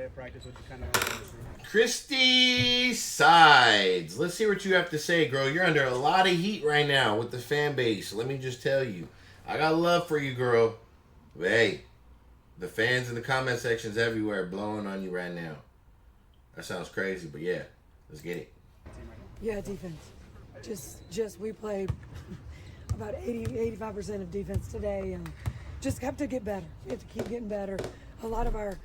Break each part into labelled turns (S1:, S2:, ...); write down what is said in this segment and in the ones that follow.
S1: of practice? What you kind of
S2: Christie Sides. Let's see what you have to say, girl. You're under a lot of heat right now with the fan base. Let me just tell you. I got love for you, girl. But hey, the fans in the comment sections everywhere blowing on you right now. That sounds crazy, but yeah, let's get it.
S3: Yeah, defense. Just we played about 85% of defense today. Just have to get better. We have to keep getting better. A lot of our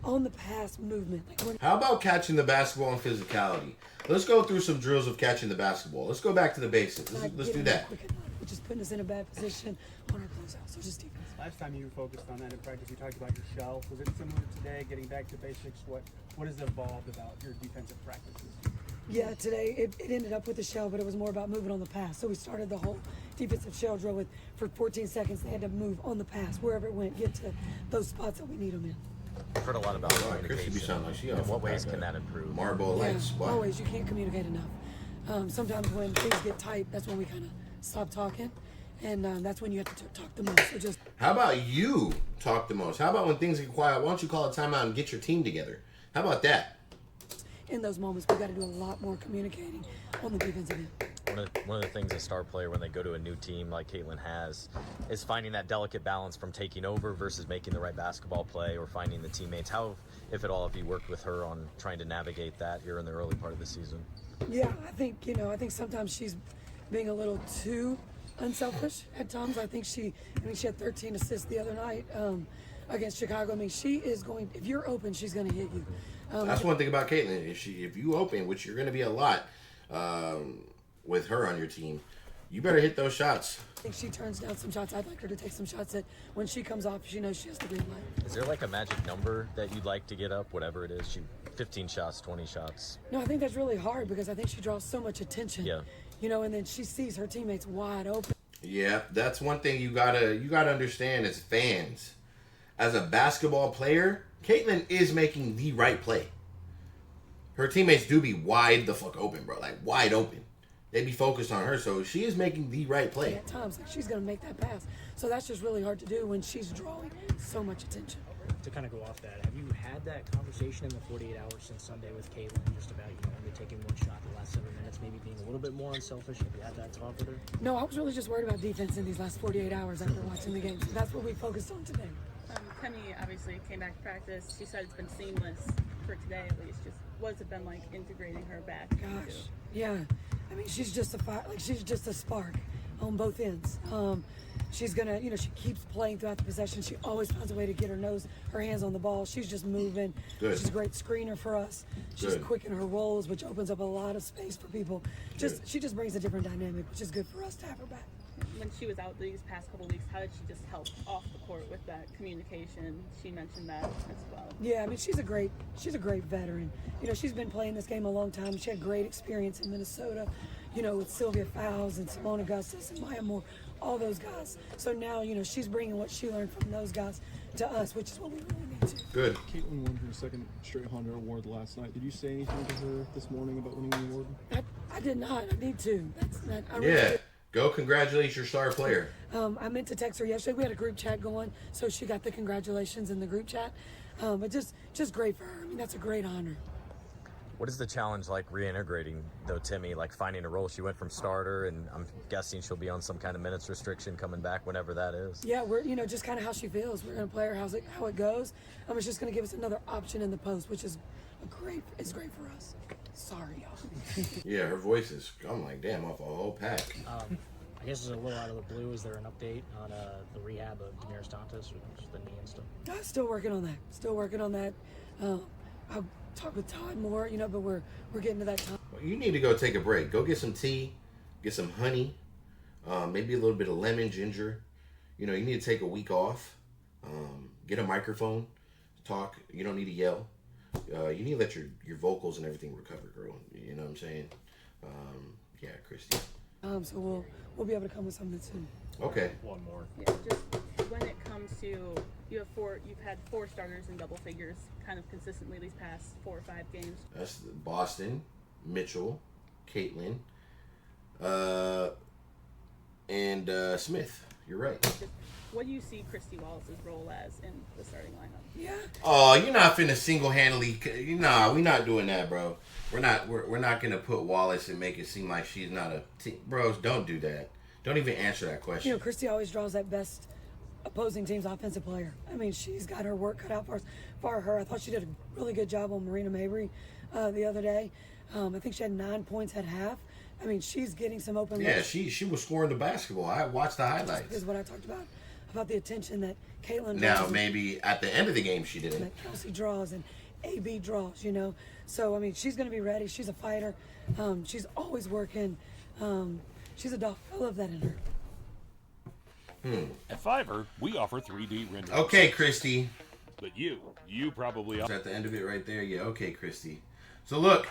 S3: on the pass movement.
S2: How about catching the basketball and physicality? Let's go through some drills of catching the basketball. Let's go back to the basics. Let's do that.
S3: Which is putting us in a bad position on our closeout. So just defense.
S1: Last time you were focused on that in practice, you talked about your shell. Was it similar today, getting back to basics? What has evolved about your defensive practices?
S3: Yeah, today it ended up with the shell, but it was more about moving on the pass. So we started the whole defensive shell drill with, for 14 seconds, they had to move on the pass, wherever it went, get to those spots that we need them in.
S4: I've heard a lot about communication.
S2: Like
S4: in what ways can that improve?
S2: Marble lights.
S3: Yeah, always. You can't communicate enough. Sometimes when things get tight, that's when we kind of stop talking, and that's when you have to talk the most. So just.
S2: How about you talk the most? How about when things get quiet? Why don't you call a timeout and get your team together? How about that?
S3: In those moments, we got to do a lot more communicating on the defensive end.
S4: One of the things a star player, when they go to a new team like Caitlin has, is finding that delicate balance from taking over versus making the right basketball play or finding the teammates. How, if at all, have you worked with her on trying to navigate that here in the early part of the season?
S3: Yeah, I think sometimes she's being a little too unselfish at times. I think she had 13 assists the other night against Chicago. I mean, she is going, if you're open, she's going to hit you.
S2: That's one thing about Caitlin. If you open, which you're going to be a lot with her on your team, you better hit those shots.
S3: I think she turns down some shots. I'd like her to take some shots that when she comes off, she knows she has the green light.
S4: Is there like a magic number that you'd like to get up, whatever it is? 15 shots, 20 shots?
S3: No, I think that's really hard because I think she draws so much attention.
S4: Yeah.
S3: And then she sees her teammates wide open.
S2: Yeah, that's one thing you gotta understand as fans. As a basketball player, Caitlin is making the right play. Her teammates do be wide the fuck open, bro. Like, wide open. They be focused on her, so she is making the right play.
S3: At times, like, she's going to make that pass. So that's just really hard to do when she's drawing so much attention.
S5: To kind of go off that, have you had that conversation in the 48 hours since Sunday with Caitlin, just about, only taking one shot the last 7 minutes, maybe being a little bit more unselfish? Have you had that talk with her?
S3: No, I was really just worried about defense in these last 48 hours after watching the game. So that's what we focused on today.
S6: Penny obviously came back to practice. She said it's been seamless for today, at least. Just what's it been like integrating her back?
S3: Gosh, yeah. I mean, she's just a fire. Like, she's just a spark on both ends. She's gonna, she keeps playing throughout the possession. She always finds a way to get her hands on the ball. She's just moving.
S2: Good.
S3: She's a great screener for us. She's quick in her rolls, which opens up a lot of space for people. She just brings a different dynamic, which is good for us to have her back.
S6: When she was out these past couple weeks, how did she just help off the court with that communication? She mentioned that as well.
S3: Yeah, I mean, she's a great veteran. She's been playing this game a long time. She had great experience in Minnesota, with Sylvia Fowles and Simone Augustus and Maya Moore, all those guys. So now, she's bringing what she learned from those guys to us, which is what we really need to.
S2: Good.
S7: Caitlin won her second straight Honda Award last night. Did you say anything to her this morning about winning the award?
S3: I did not. I need to.
S2: Yeah. Go congratulate your star player.
S3: I meant to text her yesterday. We had a group chat going, so she got the congratulations in the group chat. But just great for her. I mean, that's a great honor.
S4: What is the challenge like reintegrating, though, Timmy? Like finding a role? She went from starter, and I'm guessing she'll be on some kind of minutes restriction coming back whenever that is.
S3: Yeah, we're just kind of how she feels. We're going to play her how it goes. It's just going to give us another option in the post, which is great for us. Sorry, y'all.
S2: Yeah, her voice is, I'm like, damn, off a whole pack.
S5: I guess it's a little out of the blue. Is there an update on the rehab of Damaris Dantas, which is the knee and stuff?
S3: I'm still working on that. I'll talk with Todd more, but we're getting to that time.
S2: Well, you need to go take a break. Go get some tea, get some honey, maybe a little bit of lemon, ginger. You need to take a week off. Get a microphone, talk. You don't need to yell. You need to let your vocals and everything recover, girl. You know what I'm saying? Yeah, Christy.
S3: So we'll be able to come with something soon.
S2: Okay.
S4: One more.
S6: Yeah, just when it comes to you've had 4 starters in double figures kind of consistently these past 4 or 5 games.
S2: That's Boston, Mitchell, Caitlin, and Smith. You're right.
S6: Just, what do you see Christie Wallace's role as in the starting lineup?
S3: Yeah.
S2: Oh, you're not finna single-handedly. Nah, we're not doing that, bro. We're not gonna put Wallace and make it seem like she's not a team. Bros, don't do that. Don't even answer that question.
S3: You know, Christie always draws that best opposing team's offensive player. I mean, she's got her work cut out for her. I thought she did a really good job on Marina Mabry the other day. I think she had 9 points at half. I mean, she's getting some open
S2: Yeah,
S3: looks.
S2: she was scoring the basketball. I watched the highlights.
S3: Is what I talked about the attention that Caitlin
S2: Now,
S3: draws.
S2: maybe at the end of the game she didn't.
S3: That Kelsey draws and AB draws, you know. So, I mean, she's going to be ready. She's a fighter. She's always working. She's a dog. I love that in her.
S8: At Fiverr, we offer 3D rendering.
S2: Okay, Christy.
S8: But you probably
S2: Is at the end of it right there? Yeah, okay, Christy. So look.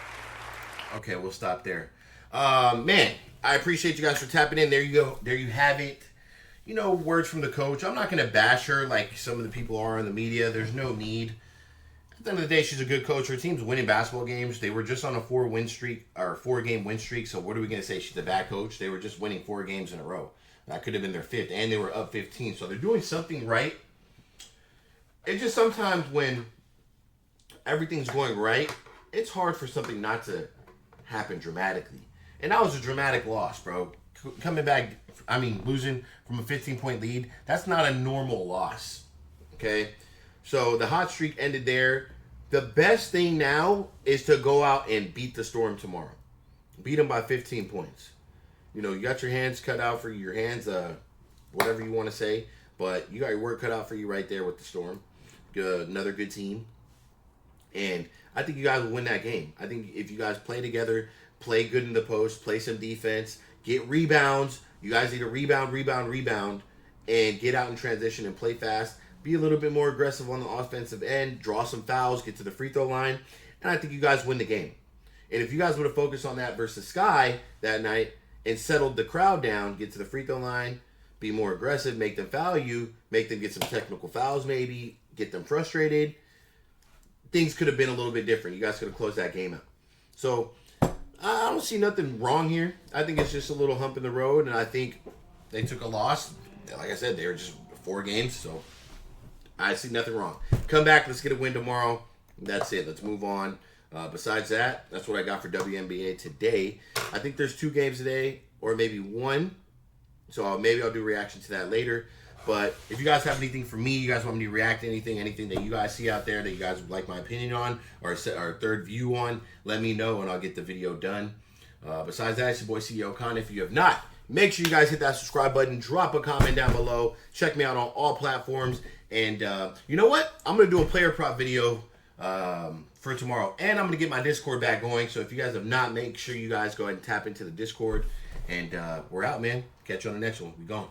S2: Okay, we'll stop there. Man, I appreciate you guys for tapping in. There you go. There you have it. You know, words from the coach. I'm not going to bash her like some of the people are in the media. There's no need. At the end of the day, she's a good coach. Her team's winning basketball games. They were just on a 4-game win streak. So what are we going to say? She's a bad coach. They were just winning 4 games in a row. That could have been their 5th, and they were up 15. So they're doing something right. It's just sometimes when everything's going right, it's hard for something not to happen dramatically. And that was a dramatic loss, bro. Coming back, losing from a 15-point lead, that's not a normal loss. Okay? So the hot streak ended there. The best thing now is to go out and beat the Storm tomorrow. Beat them by 15 points. You know, you got your hands cut out for your hands, whatever you want to say. But you got your work cut out for you right there with the Storm. Another good team. And I think you guys will win that game. I think if you guys play together, play good in the post, play some defense, get rebounds. You guys need to rebound, and get out in transition and play fast. Be a little bit more aggressive on the offensive end. Draw some fouls, get to the free throw line. And I think you guys win the game. And if you guys would have focused on that versus Sky that night and settled the crowd down, get to the free throw line, be more aggressive, make them foul you, make them get some technical fouls maybe, get them frustrated, things could have been a little bit different. You guys could have closed that game out. So I don't see nothing wrong here. I think it's just a little hump in the road, and I think they took a loss. Like I said, they were just 4 games, so I see nothing wrong. Come back, let's get a win tomorrow. That's it. Let's move on. Besides that, that's what I got for WNBA today. I think there's 2 games today, or maybe 1. So maybe I'll do reaction to that later. But if you guys have anything for me, you guys want me to react to anything that you guys see out there that you guys would like my opinion on or our third view on, let me know and I'll get the video done. Besides that, it's your boy CEO Khan. If you have not, make sure you guys hit that subscribe button, drop a comment down below, check me out on all platforms, and you know what? I'm going to do a player prop video for tomorrow, and I'm going to get my Discord back going. So if you guys have not, make sure you guys go ahead and tap into the Discord, and we're out, man. Catch you on the next one. We gone.